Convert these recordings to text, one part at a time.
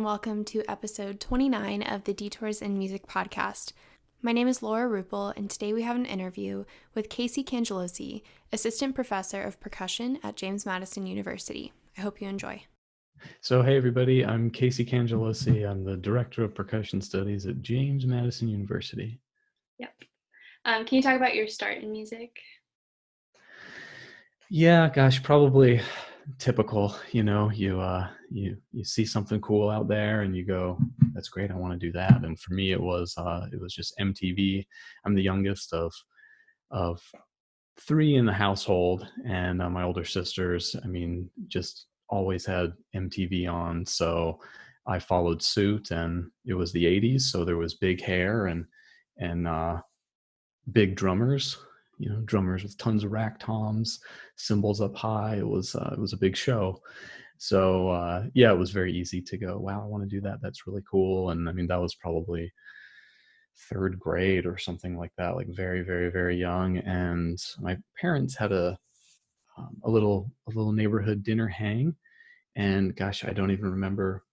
welcome to episode 29 of the Detours in Music podcast. My name is Laura Ruppel, and today we have an interview with Casey Cangelosi, Assistant Professor of Percussion at James Madison University. I hope you enjoy. So, hey everybody, I'm Casey Cangelosi. I'm the Director of Percussion Studies at James Madison University. Yep. Can you talk about your start in music? Yeah, gosh, probably typical. You see something cool out there and you go, that's great, I want to do that. And for me, it was just MTV. I'm the youngest of three in the household, and my older sisters, just always had MTV on. So I followed suit, and it was the 80s. So there was big hair and big drummers, drummers with tons of rack toms, cymbals up high. It was a big show. So yeah, it was very easy to go, wow, I want to do that. That's really cool. And that was probably third grade or something like that, like very, very, very young. And my parents had a little neighborhood dinner hang, and gosh, I don't even remember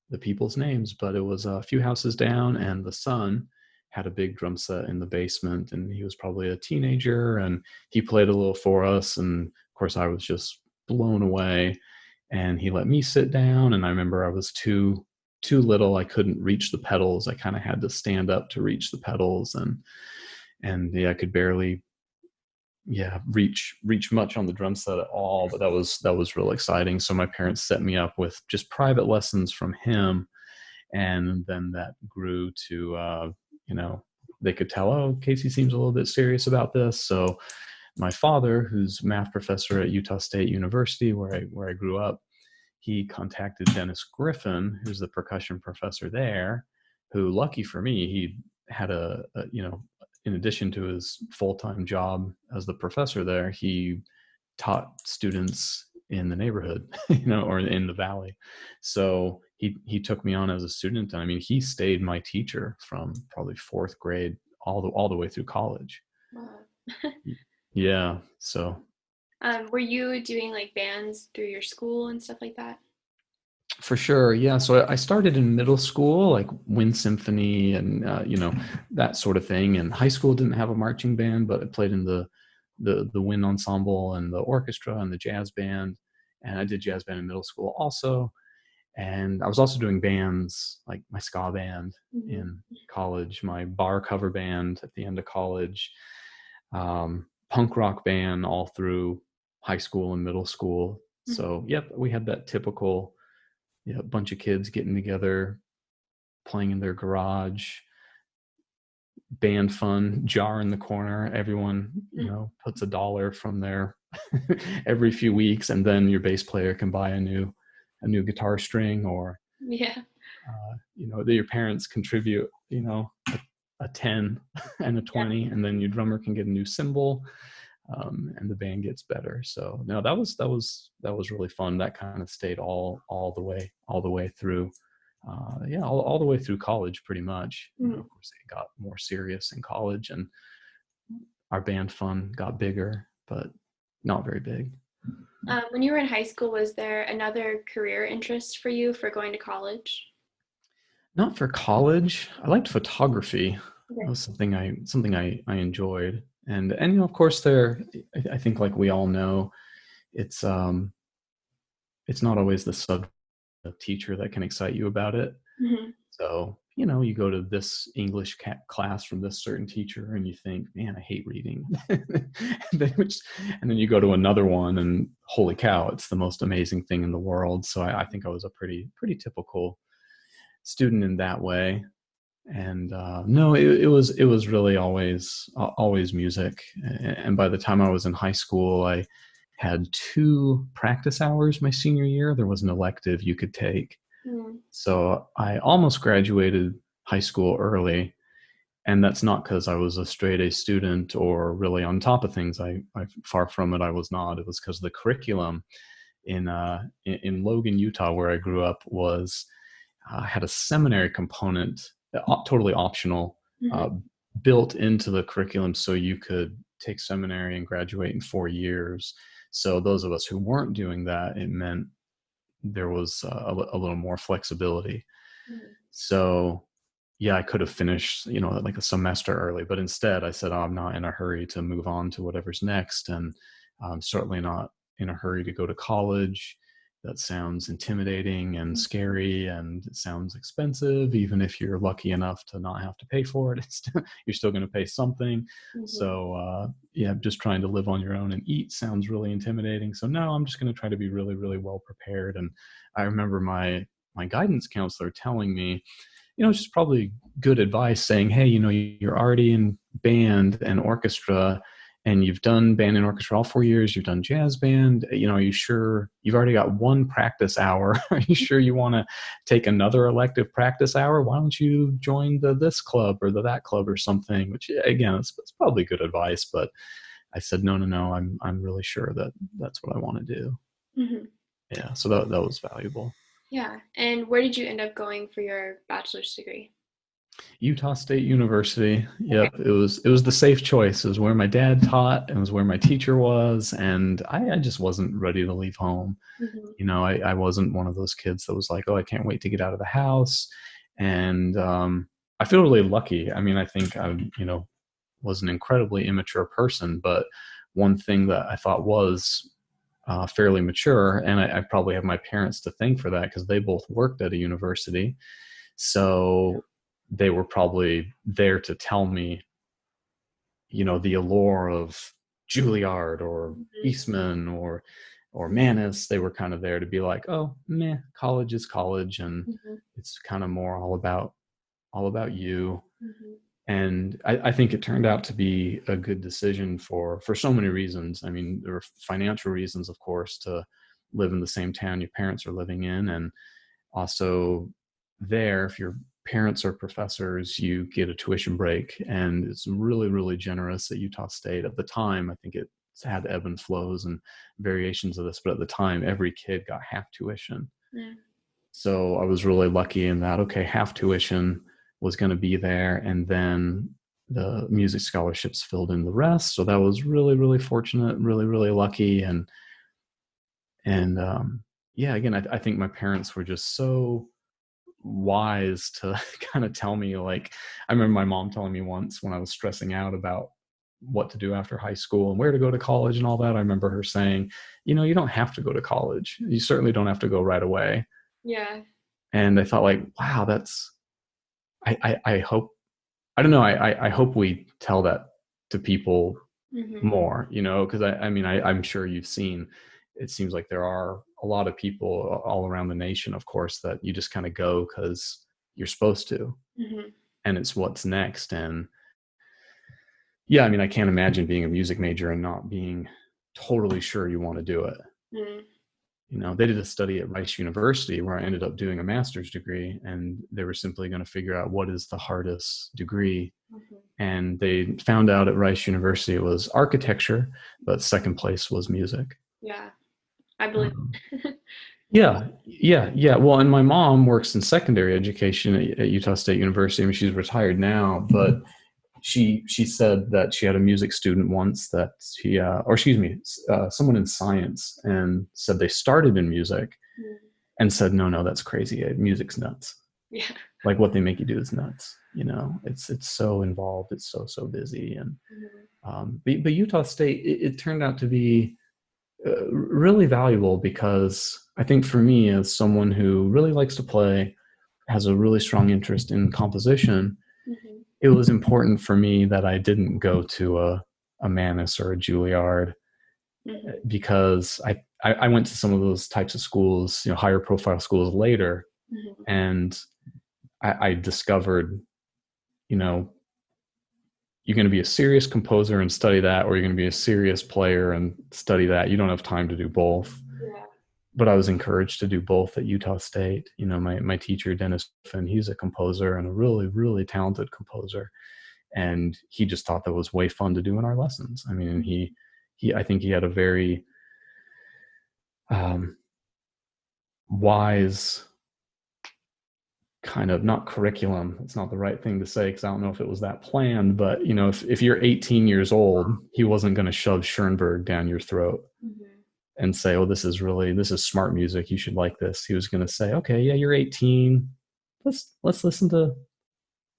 the people's names, but it was a few houses down, and the son had a big drum set in the basement, and he was probably a teenager, and he played a little for us. And of course I was just blown away, and he let me sit down, and I remember I was too little. I couldn't reach the pedals. I kind of had to stand up to reach the pedals, and yeah, I could barely reach much on the drum set at all. But that was real exciting. So my parents set me up with just private lessons from him, and then that grew to they could tell, oh, Casey seems a little bit serious about this. So my father, who's math professor at Utah State University, where I grew up, he contacted Dennis Griffin, who's the percussion professor there, who, lucky for me, he had in addition to his full-time job as the professor there, he taught students in the neighborhood, or in the valley. So he took me on as a student. And he stayed my teacher from probably fourth grade all the way through college. Wow. Yeah. So. Were you doing like bands through your school and stuff like that? For sure. Yeah. So I started in middle school, like Wind Symphony and, that sort of thing. And high school didn't have a marching band, but I played in the wind ensemble and the orchestra and the jazz band. And I did jazz band in middle school also. And I was also doing bands, like my ska band in college, my bar cover band at the end of college, punk rock band all through high school and middle school. So, yep, we had that typical bunch of kids getting together, playing in their garage, band fun, jar in the corner. Everyone, puts $1 from their every few weeks, and then your bass player can buy a new guitar string, or your parents contribute, a 10 and a 20, and then your drummer can get a new cymbal. And the band gets better. So no, that was really fun. That kind of stayed all the way through, all the way through college, pretty much. Of course, it got more serious in college, and our band fun got bigger, but not very big. When you were in high school, was there another career interest for you for going to college? Not for college. I liked photography. Okay. That was something I enjoyed. And of course, I think, like we all know, it's not always the subject teacher that can excite you about it. So you go to this English class from this certain teacher, and you think, man, I hate reading. And then you go to another one, and holy cow, it's the most amazing thing in the world. So I think I was a pretty typical student in that way. And no, it was really always music. And by the time I was in high school, I had 2 practice hours my senior year. There was an elective you could take. So I almost graduated high school early. And that's not because I was a straight A student or really on top of things. I far from it. I was not. It was because the curriculum in Logan, Utah, where I grew up, was had a seminary component, totally optional, built into the curriculum, so you could take seminary and graduate in 4 years. So those of us who weren't doing that, it meant there was a little more flexibility. Mhm. So yeah, I could have finished, like a semester early, but instead I said, oh, I'm not in a hurry to move on to whatever's next. And I'm certainly not in a hurry to go to college. That sounds intimidating and Mhm. scary, and it sounds expensive. Even if you're lucky enough to not have to pay for it, you're still going to pay something. Mhm. So yeah, just trying to live on your own and eat sounds really intimidating. So no, I'm just going to try to be really, really well prepared. And I remember my guidance counselor telling me, it's just probably good advice, saying, hey, you're already in band and orchestra, and you've done band and orchestra all 4 years, you've done jazz band, are you sure you've already got one practice hour? Are you sure you want to take another elective practice hour? Why don't you join the this club or the that club or something? Which again, it's probably good advice, but I said, no, I'm really sure that that's what I want to do. Mhm. Yeah, so that was valuable. Yeah. And where did you end up going for your bachelor's degree? Utah State University. Okay. Yep, it was the safe choice. It was where my dad taught. It was where my teacher was, and I just wasn't ready to leave home. Mhm. I wasn't one of those kids that was like, oh, I can't wait to get out of the house. And I feel really lucky. I mean, I think I, was an incredibly immature person, but one thing that I thought was fairly mature, and I probably have my parents to thank for that because they both worked at a university. So they were probably there to tell me, the allure of Juilliard or Mhm. Eastman or Manus. They were kind of there to be like, oh, meh, college is college, and Mhm. it's kind of more all about you. Mhm. And I think it turned out to be a good decision for so many reasons. I mean, there were financial reasons, of course, to live in the same town your parents are living in, and also there, if your parents are professors, you get a tuition break, and it's really, really generous at Utah State. At the time, I think it's had ebb and flows and variations of this, but at the time, every kid got half tuition. Mm. So I was really lucky in that, okay, half tuition was going to be there, and then the music scholarships filled in the rest. So that was really, really fortunate, really, really lucky. And yeah, again, I think my parents were just so wise to kind of tell me, like, I remember my mom telling me once when I was stressing out about what to do after high school and where to go to college and all that. I remember her saying, you don't have to go to college. You certainly don't have to go right away. Yeah. And I thought, like, wow, that's, I hope, I don't know. I hope we tell that to people Mhm. more, because I mean, I'm sure you've seen, it seems like there are a lot of people all around the nation, of course, that you just kind of go because you're supposed to, Mhm. and it's what's next. And yeah, I mean, I can't imagine being a music major and not being totally sure you want to do it. Mhm. They did a study at Rice University where I ended up doing a master's degree, and they were simply going to figure out what is the hardest degree. Mhm. And they found out at Rice University it was architecture, but second place was music. Yeah. I believe. Um, yeah, yeah, yeah. Well, and my mom works in secondary education at Utah State University. I mean, she's retired now, but she said that she had a music student once that or excuse me, someone in science, and said they started in music Mhm. and said, no, that's crazy. Music's nuts. Yeah. Like what they make you do is nuts. It's so involved. It's so busy. And Mhm. but Utah State, it turned out to be really valuable because I think for me, as someone who really likes to play, has a really strong interest in composition, Mhm. it was important for me that I didn't go to a Manus or a Juilliard, Mhm. because I went to some of those types of schools, higher profile schools later, Mhm. and I discovered, you know, you're going to be a serious composer and study that, or you're going to be a serious player and study that. You don't have time to do both. Yeah. But I was encouraged to do both at Utah State. My teacher, Dennis Griffin, he's a composer and a really, really talented composer. And he just thought that was way fun to do in our lessons. I mean, I think he had a very um, wise kind of, not curriculum. It's not the right thing to say because I don't know if it was that planned, but if you're 18 years old, he wasn't going to shove Schoenberg down your throat. Mhm. and say, oh, this is smart music, you should like this. He was going to say, okay, yeah, you're 18, let's listen to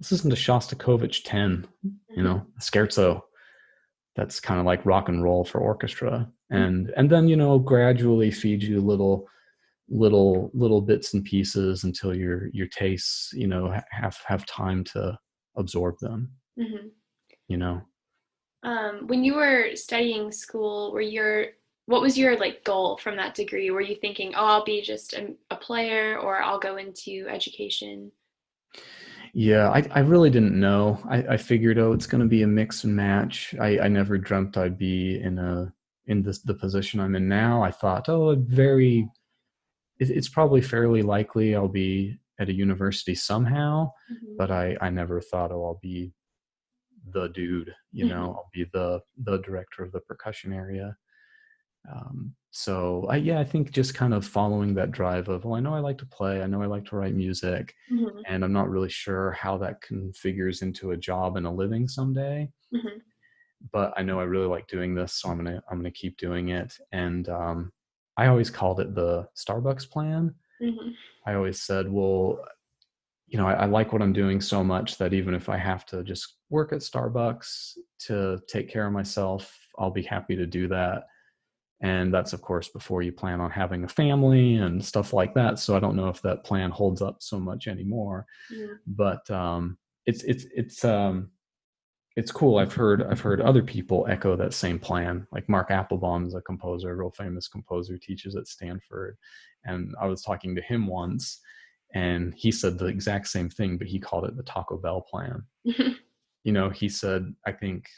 Shostakovich 10, scherzo. That's kind of like rock and roll for orchestra. And then, gradually feed you little bits and pieces until your tastes, have time to absorb them. Mm-hmm. you know When you were studying school, what was your like goal from that degree? Were you thinking, oh, I'll be just a player, or I'll go into education? Yeah, I really didn't know. I figured, oh, it's going to be a mix and match. I never dreamt I'd be in the position I'm in now. I thought, oh, it's probably fairly likely I'll be at a university somehow, Mm-hmm. but I never thought, oh, I'll be the dude. Mm-hmm. I'll be the director of the percussion area. So I think just kind of following that drive of, well, I know I like to play, I know I like to write music, Mm-hmm. and I'm not really sure how that configures into a job and a living someday, Mm-hmm. but I know I really like doing this, so I'm gonna keep doing it. And I always called it the Starbucks plan. Mm-hmm. I always said, well, I like what I'm doing so much that even if I have to just work at Starbucks to take care of myself, I'll be happy to do that. And that's, of course, before you plan on having a family and stuff like that. So I don't know if that plan holds up so much anymore. Mm-hmm. But it's cool. I've heard other people echo that same plan. Like Mark Applebaum is a composer, a real famous composer, teaches at Stanford. And I was talking to him once, and he said the exact same thing, but he called it the Taco Bell plan. He said, I think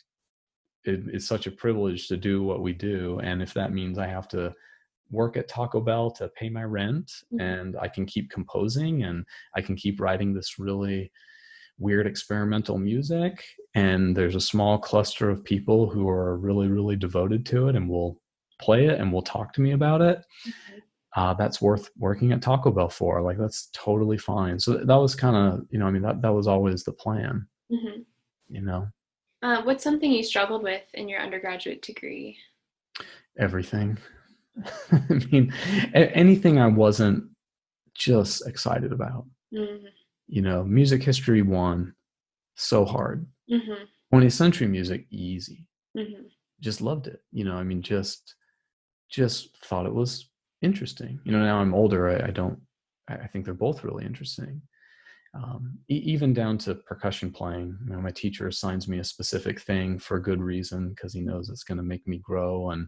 it's such a privilege to do what we do, and if that means I have to work at Taco Bell to pay my rent, and I can keep composing and I can keep writing this really weird experimental music, and there's a small cluster of people who are really, really devoted to it and will play it and will talk to me about it, that's worth working at Taco Bell for. Like, that's totally fine. So that was kind of, that was always the plan, Mm-hmm. you know What's something you struggled with in your undergraduate degree? everything. I mean, anything I wasn't just excited about. Mm-hmm. Music history 1, so hard. Mm-hmm. 20th century music, easy. Mm-hmm. Just loved it. I mean, just thought it was interesting. Now I'm older. I think they're both really interesting. Even down to percussion playing. My teacher assigns me a specific thing for a good reason, because he knows it's going to make me grow and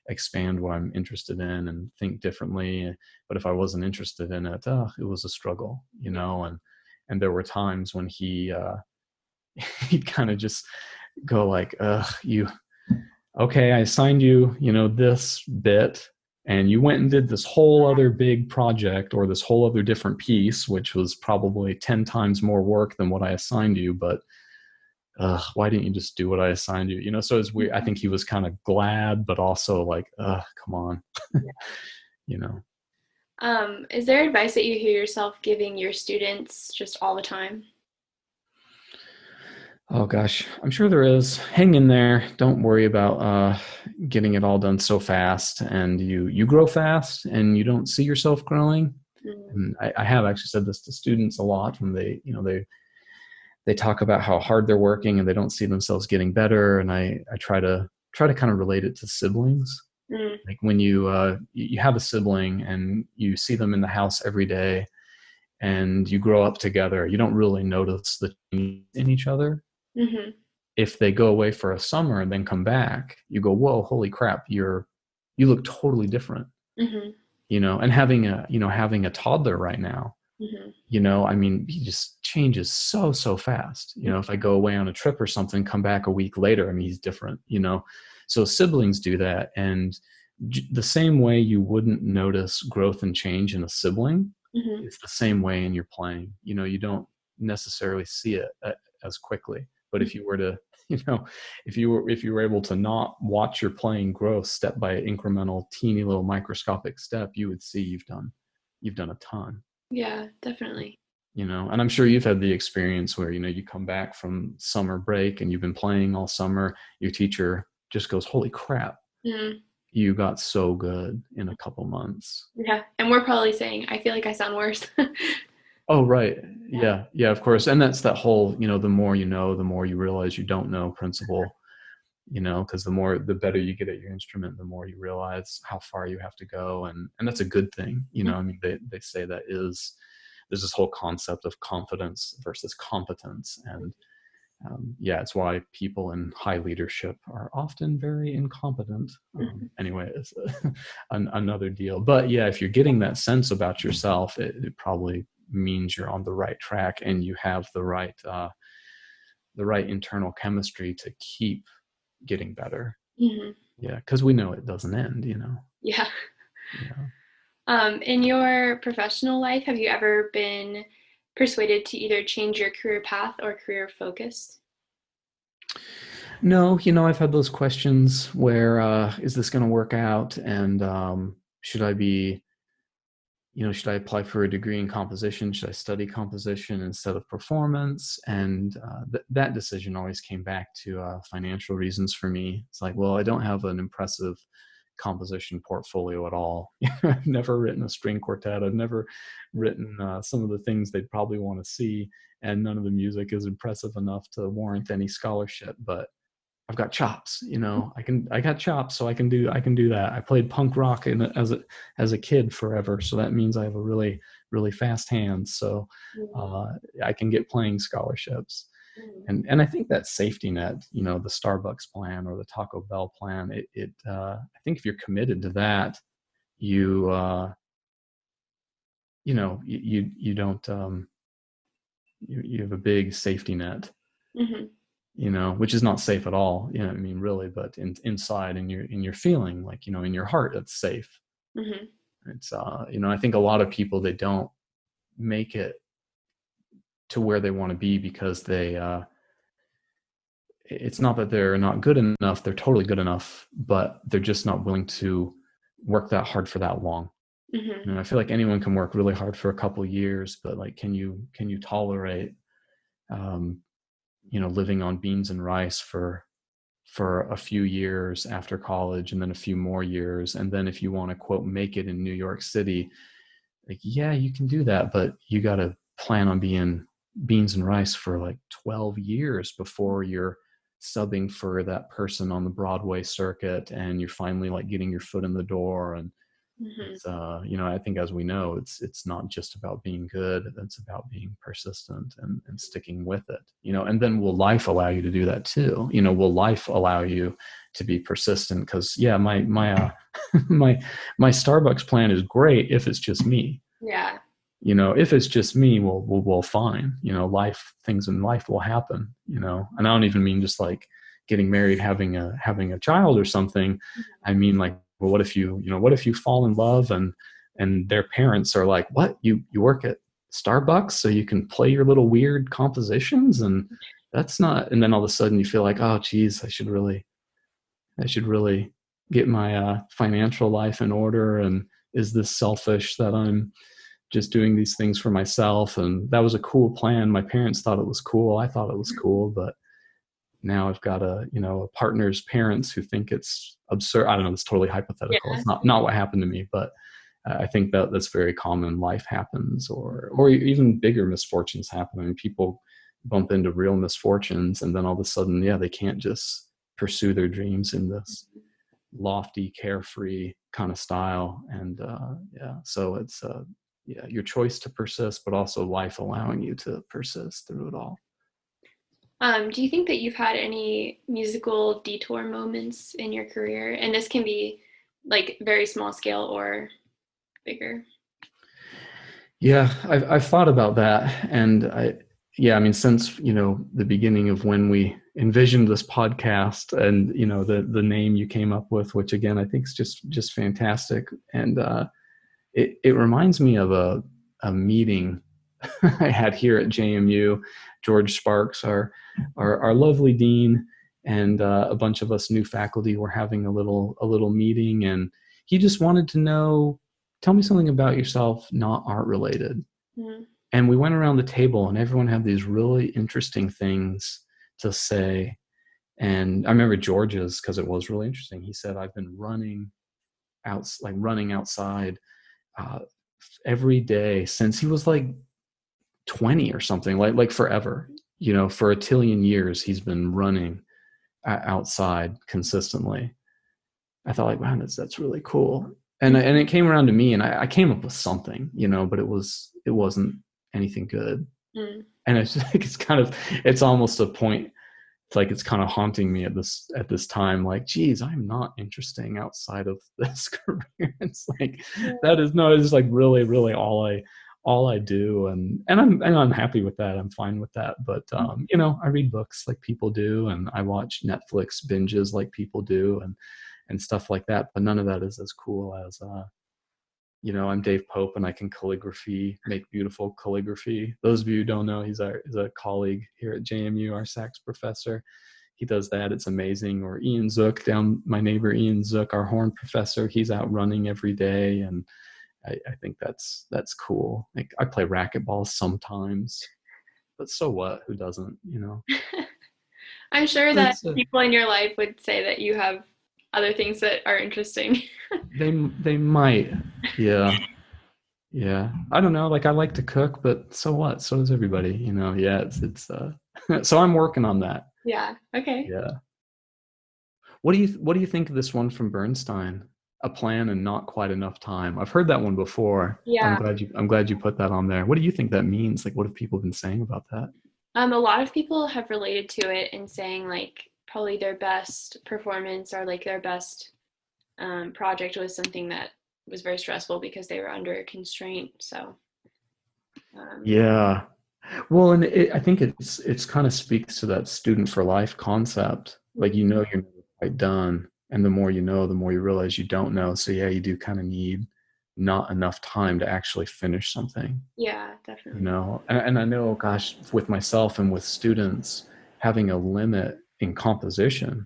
expand what I'm interested in and think differently. But if I wasn't interested in it, it was a struggle, and there were times when he'd kind of just go like, okay, I assigned you, this bit, and you went and did this whole other big project or this whole other different piece, which was probably 10 times more work than what I assigned you. But why didn't you just do what I assigned you? So it's weird. I think he was kind of glad, but also like, come on, you know. Is there advice that you hear yourself giving your students just all the time? Oh gosh, I'm sure there is. Hang in there. Don't worry about getting it all done so fast, and you grow fast, and you don't see yourself growing. Mm-hmm. And I have actually said this to students a lot when they talk about how hard they're working and they don't see themselves getting better, and I try to kind of relate it to siblings. Mm-hmm. Like when you have a sibling and you see them in the house every day, and you grow up together, you don't really notice the change in each other. Mm-hmm. If they go away for a summer and then come back, you go, whoa, holy crap, you look totally different. Mm-hmm. And having a toddler right now, Mm-hmm. I mean, he just changes so fast. If I go away on a trip or something, come back a week later, I mean, he's different. So siblings do that. And the same way you wouldn't notice growth and change in a sibling, Mm-hmm. it's the same way in your playing. You don't necessarily see it as quickly. But if you were to, if you were able to not watch your playing grow step by incremental, teeny little microscopic step, you would see you've done a ton. Yeah, definitely. And I'm sure you've had the experience where, you come back from summer break and you've been playing all summer, your teacher just goes, holy crap, Mm-hmm. you got so good in a couple months. Yeah. And we're probably saying, I feel like I sound worse. Oh, right. Yeah. Yeah, of course. And that's that whole, the more you know, the more you realize you don't know principle, because the better you get at your instrument, the more you realize how far you have to go. And that's a good thing. I mean, they say there's this whole concept of confidence versus competence. And yeah, it's why people in high leadership are often very incompetent. Anyway, it's another deal. But yeah, if you're getting that sense about yourself, it probably means you're on the right track and you have the right internal chemistry to keep getting better. Mm-hmm. Yeah, because we know it doesn't end. Yeah. Yeah. In your professional life, have you ever been persuaded to either change your career path or career focus? No, I've had those questions where is this going to work out, and should I be should I apply for a degree in composition? Should I study composition instead of performance? And that decision always came back to financial reasons for me. It's like, well, I don't have an impressive composition portfolio at all. I've never written a string quartet. I've never written some of the things they'd probably want to see, and none of the music is impressive enough to warrant any scholarship. But I've got chops, I got chops, so I can do that. I played punk rock as a kid forever, so that means I have a really, really fast hand. So I can get playing scholarships. And I think that safety net, the Starbucks plan or the Taco Bell plan, I think if you're committed to that, you you don't you have a big safety net. Mm-hmm. Which is not safe at all. I mean, really, but inside in your feeling, like, in your heart, it's safe. Mm-hmm. It's, I think a lot of people, they don't make it to where they want to be because it's not that they're not good enough. They're totally good enough, but they're just not willing to work that hard for that long. Mm-hmm. I feel like anyone can work really hard for a couple of years, but like, can you tolerate, living on beans and rice for a few years after college, and then a few more years, and then if you want to, quote, make it in New York City, like, yeah, you can do that, but you got to plan on being beans and rice for like 12 years before you're subbing for that person on the Broadway circuit, and you're finally like getting your foot in the door. And Mm-hmm. it's I think, as we know, it's not just about being good, it's about being persistent and sticking with it. And then will life allow you to do that too? Will life allow you to be persistent? Because yeah, my my Starbucks plan is great if it's just me. Yeah. If it's just me, we'll fine. Things in life will happen. And I don't even mean just like getting married, having a child or something. I mean, like, well, what if you fall in love and their parents are like, what, you work at Starbucks so you can play your little weird compositions? And that's not, and then all of a sudden you feel like, oh geez, I should really get my financial life in order. And is this selfish that I'm just doing these things for myself? And that was a cool plan. My parents thought it was cool. I thought it was cool, but now I've got a partner's parents who think it's absurd. I don't know. It's totally hypothetical. Yeah. It's not what happened to me, but I think that's very common. Life happens, or even bigger misfortunes happen. I mean, people bump into real misfortunes, and then all of a sudden, yeah, they can't just pursue their dreams in this lofty, carefree kind of style. And yeah, so it's yeah, your choice to persist, but also life allowing you to persist through it all. Do you think that you've had any musical detour moments in your career? And this can be like very small scale or bigger. Yeah, I've thought about that, and I mean, since the beginning of when we envisioned this podcast, and the name you came up with, which again I think is just fantastic, and it reminds me of a meeting I had here at JMU. George Sparks, our lovely dean, and a bunch of us new faculty were having a little meeting, and he just wanted to know, tell me something about yourself, not art related. Mm-hmm. And we went around the table, and everyone had these really interesting things to say. And I remember George's, because it was really interesting. He said, I've been running like running outside uh, every day since he was like 20 or something, like forever. For a tillion years he's been running outside consistently. I thought like, wow, that's really cool. And it came around to me, and I came up with something, but it wasn't anything good. Mm. And it's like, it's almost a point. It's like, it's kind of haunting me at this time. Like, geez, I'm not interesting outside of this career. It's like, that is no, it's like really, really all I do, and I'm happy with that. I'm fine with that. But I read books like people do, and I watch Netflix binges like people do, and stuff like that. But none of that is as cool as I'm Dave Pope, and I can make beautiful calligraphy. Those of you who don't know, he's a colleague here at JMU, our sax professor. He does that. It's amazing. Or Ian Zook, my neighbor Ian Zook, our horn professor, he's out running every day. And I think that's cool. Like, I play racquetball sometimes, but so what? Who doesn't, I'm sure that It's people in your life would say that you have other things that are interesting. they might. Yeah. Yeah, I don't know. Like, I like to cook, but so what? So does everybody, Yeah, it's so I'm working on that. Yeah. Okay. Yeah. What do you think of this one from Bernstein? A plan and not quite enough time. I've heard that one before. Yeah. I'm glad you put that on there. What do you think that means? Like, what have people been saying about that? A lot of people have related to it and saying like probably their best performance or like their best project was something that was very stressful because they were under constraint. So Yeah. Well, and I think it's kind of speaks to that student for life concept. Like, you're never quite done, and the more you know, the more you realize you don't know. So yeah, you do kind of need not enough time to actually finish something. yeah, definitely. And I know, gosh, with myself and with students, having a limit in composition,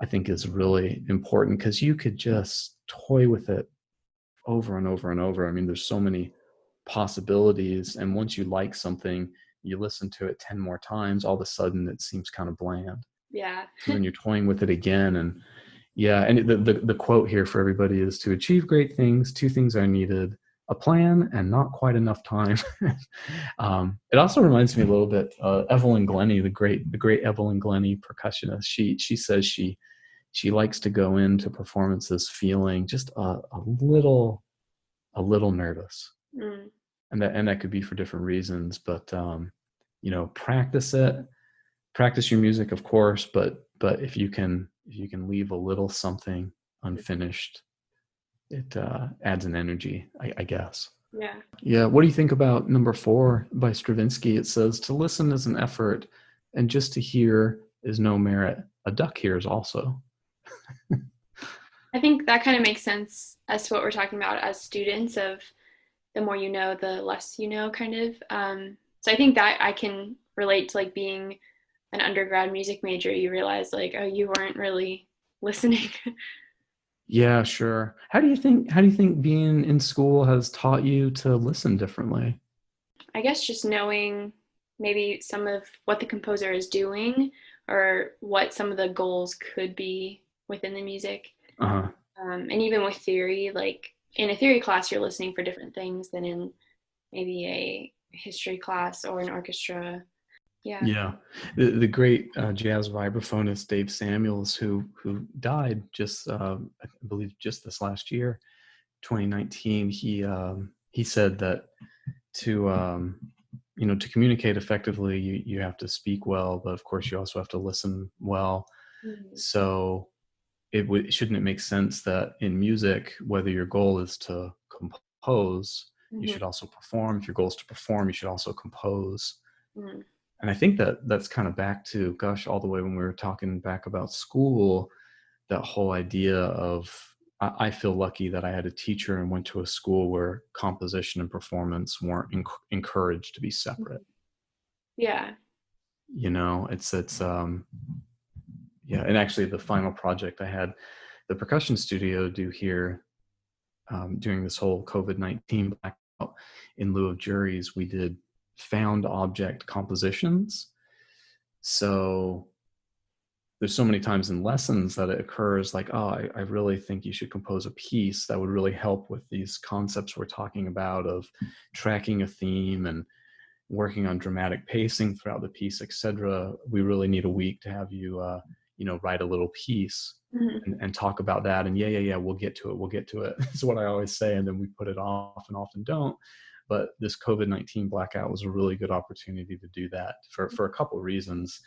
I think, is really important, because you could just toy with it over and over and over. I mean, there's so many possibilities, and once you like something, you listen to it 10 more times, all of a sudden it seems kind of bland. Yeah. So then you're toying with it again. And yeah, and the quote here for everybody is, to achieve great things, two things are needed: a plan and not quite enough time. It also reminds me a little bit, Evelyn Glennie, the great Evelyn Glennie percussionist. She says she likes to go into performances feeling just a little nervous, Mm. and that could be for different reasons. But practice your music, of course, but if you can leave a little something unfinished, it adds an energy, I guess. Yeah. Yeah. What do you think about number 4 by Stravinsky? It says, to listen is an effort, and just to hear is no merit. A duck hears also. I think that kind of makes sense as to what we're talking about as students of the more you know, the less you know, kind of. So I think that I can relate to like being an undergrad music major. You realize like, oh, you weren't really listening. Yeah, sure. How do you think being in school has taught you to listen differently? I guess just knowing maybe some of what the composer is doing or what some of the goals could be within the music. Uh-huh. And even with theory, like in a theory class, you're listening for different things than in maybe a history class or an orchestra. Yeah. Yeah, the great jazz vibraphonist Dave Samuels, who died just I believe just this last year, 2019. He said that to to communicate effectively, you have to speak well, but of course you also have to listen well. Mm-hmm. So shouldn't it make sense that in music, whether your goal is to compose, you Mm-hmm. should also perform. If your goal is to perform, you should also compose. Mm-hmm. And I think that's kind of back to, gosh, all the way when we were talking back about school, that whole idea of, I feel lucky that I had a teacher and went to a school where composition and performance weren't encouraged to be separate. Yeah. It's yeah. And actually, the final project I had the percussion studio do here, during this whole COVID-19 blackout, in lieu of juries, we did found object compositions. So there's so many times in lessons that it occurs like, oh, I really think you should compose a piece that would really help with these concepts we're talking about of tracking a theme and working on dramatic pacing throughout the piece, etc. We really need a week to have you, write a little piece and talk about that. And yeah, we'll get to it. Is what I always say. And then we put it off and often don't. But this COVID-19 blackout was a really good opportunity to do that for a couple of reasons.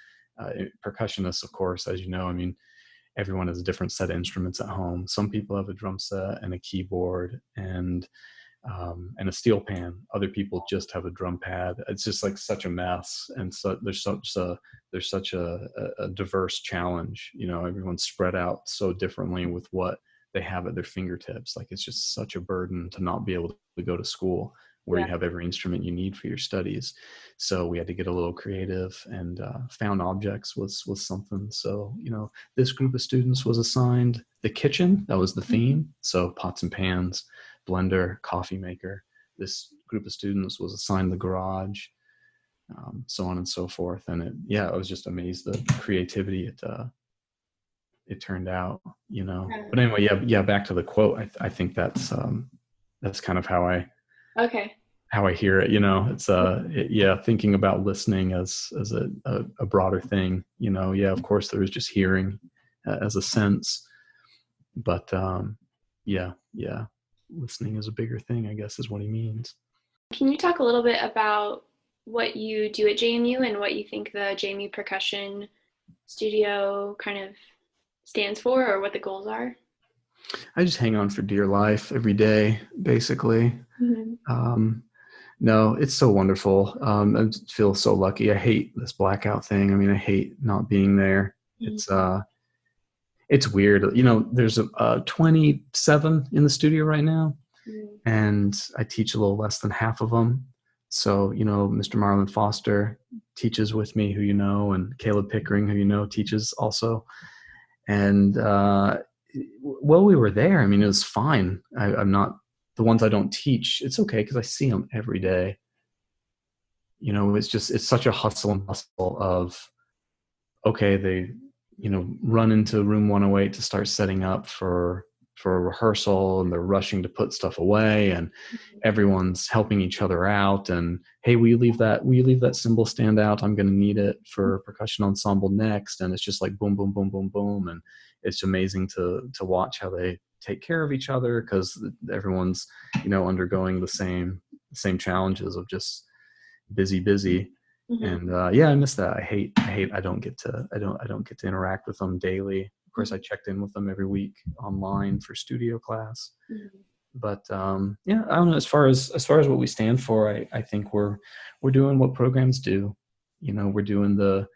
Percussionists, of course, as you know, I mean, everyone has a different set of instruments at home. Some people have a drum set and a keyboard and a steel pan. Other people just have a drum pad. It's just like such a mess, and so there's such a diverse challenge. Everyone's spread out so differently with what they have at their fingertips. Like it's just such a burden to not be able to go to school where you have every instrument you need for your studies. So we had to get a little creative, and found objects was something. So this group of students was assigned the kitchen. That was the theme. So pots and pans, blender, coffee maker. This group of students was assigned the garage, so on and so forth. And I was just amazed at the creativity it turned out. But anyway, back to the quote. I think that's kind of how I hear it. It's thinking about listening as a broader thing. Of course there is just hearing as a sense, but listening is a bigger thing, I guess, is what he means. Can you talk a little bit about what you do at JMU and what you think the JMU Percussion Studio kind of stands for, or what the goals are? I just hang on for dear life every day, basically. No, it's so wonderful. I feel so lucky. I hate this blackout thing. I mean, I hate not being there. It's weird. There's a 27 in the studio right now, and I teach a little less than half of them. So, Mr. Marlon Foster teaches with me, who and Caleb Pickering, who teaches also. And while we were there, I mean, it was fine. I'm not, the ones I don't teach, it's okay because I see them every day. It's such a hustle and bustle of, okay, they run into room 108 to start setting up for a rehearsal, and they're rushing to put stuff away, and everyone's helping each other out. And hey, will you leave that cymbal stand out? I'm going to need it for percussion ensemble next. And it's just like boom, boom, boom, boom, boom. And it's amazing to watch how they take care of each other, because everyone's undergoing the same challenges of just busy. And I miss that. I hate I don't get to interact with them daily. Of course, I checked in with them every week online for studio class. But I don't know, as far as what we stand for, I think we're doing what programs do. We're doing the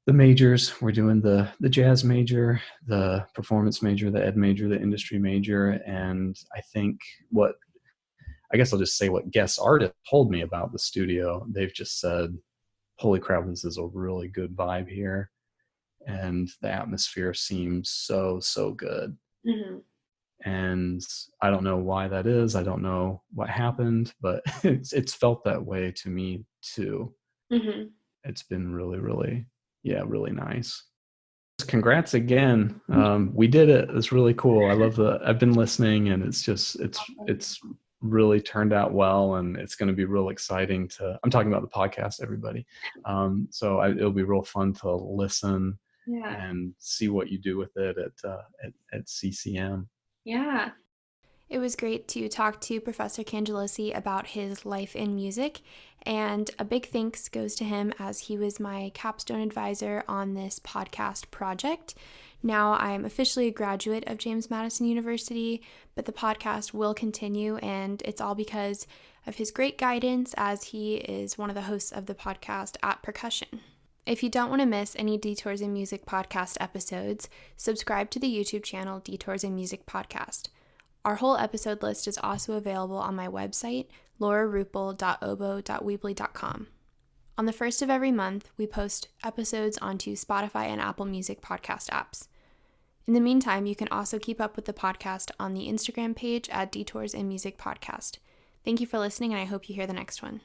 majors. We're doing the jazz major, the performance major, the ed major, the industry major. And I think I guess I'll just say what guest artists told me about the studio. They've just said, holy crap, this is a really good vibe here. And the atmosphere seems so good. And I don't know why that is. I don't know what happened, but it's felt that way to me too. It's been really, really, really nice. Congrats again. We did it. It's really cool. I've been listening, and it's really turned out well, and it's going to be real exciting I'm talking about the podcast, everybody. So it'll be real fun to listen and see what you do with it at CCM. Yeah. It was great to talk to Professor Cangelosi about his life in music, and a big thanks goes to him as he was my capstone advisor on this podcast project. Now I'm officially a graduate of James Madison University, but the podcast will continue, and it's all because of his great guidance, as he is one of the hosts of the podcast at Percussion. If you don't want to miss any Detours in Music podcast episodes, subscribe to the YouTube channel Detours in Music Podcast. Our whole episode list is also available on my website, lauraruppel.oboe.weebly.com. On the first of every month, we post episodes onto Spotify and Apple Music podcast apps. In the meantime, you can also keep up with the podcast on the Instagram page at Detours in Music Podcast. Thank you for listening, and I hope you hear the next one.